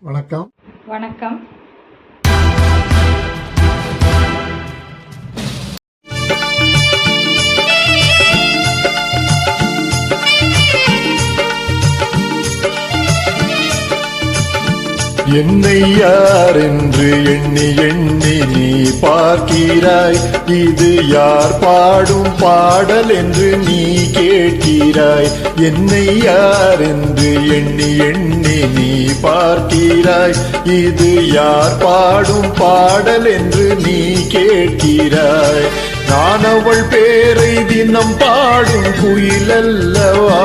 வணக்கம். வணக்கம். என்னை யார் என்று எண்ணி எண்ணி நீ பார்க்கிறாய். இது யார் பாடும் பாடல் என்று நீ கேட்கிறாய். என்னை யார் என்று எண்ணி எண்ணி நீ பார்க்கிறாய். இது யார் பாடும் பாடல் என்று நீ கேட்கிறாய். நான் அவள் பேரை தினம் பாடும் குயிலல்லவா,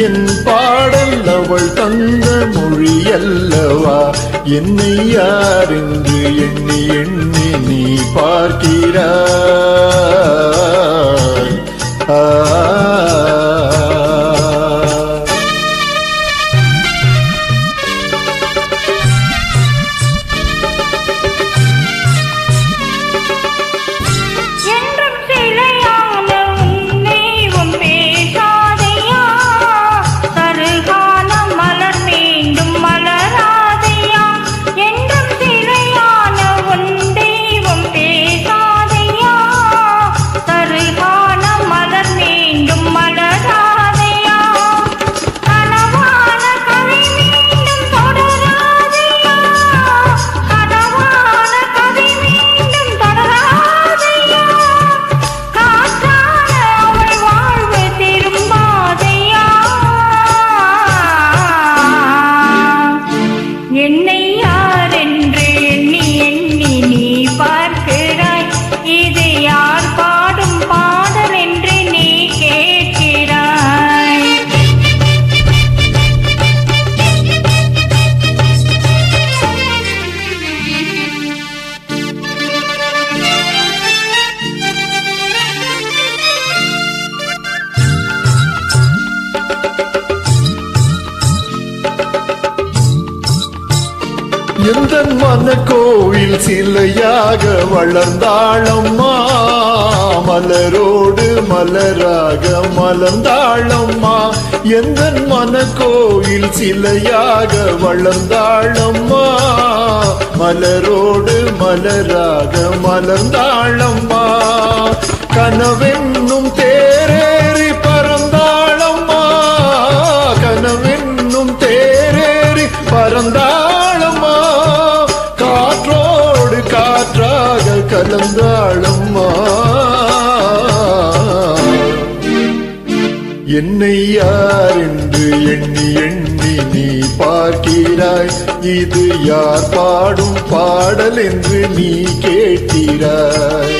என் பாடல் அவள் தந்த மொழி அல்லவா. என்னை யார் என்று எண்ணி எண்ணி நீ பார்க்கிறாய். எந்த மன கோவில் சிலையாக வளர்ந்தாளம்மா, மலரோடு மலராக மலர்ந்தாளம்மா. எந்த மன கோவில் சிலையாக வளர்ந்தாளம்மா, மலரோடு மலராக மலர்ந்தாளம்மா. கனவென்னும் தேரேறி பறந்தாளம்மா, கனவென்னும் தேரேறி பறந்தாளம்மா. காற்றோடு காற்றாக கலந்தாளம்மா. என்னை யார் என்று எண்ணி எண்ணி நீ பார்க்கிறாய். இது யார் பாடும் பாடல் என்று நீ கேட்கிறாய்.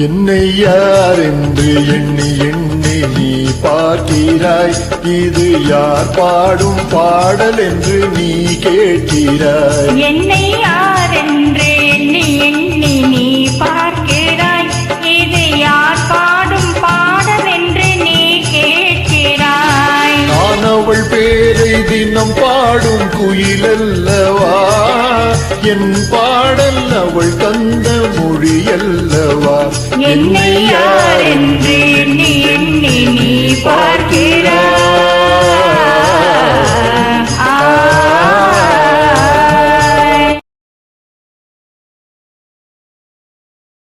என்னை யார் என்று எண்ணி எண்ணி நீ பார்க்கிறாய். இது யார் பாடும் பாடல் என்று நீ கேட்கிறாய். என்னை யார் என்று எண்ணி எண்ணி நீ பார்க்கிறாய். இது யார் பாடும் பாடல் என்று நீ கேட்கிறாய். நான் அவள் பேரை தினம் பாடும் குயிலல்லவா, என் பாடல் அவள் தந்த மொழி அல்லவா. என்னை யார் என்று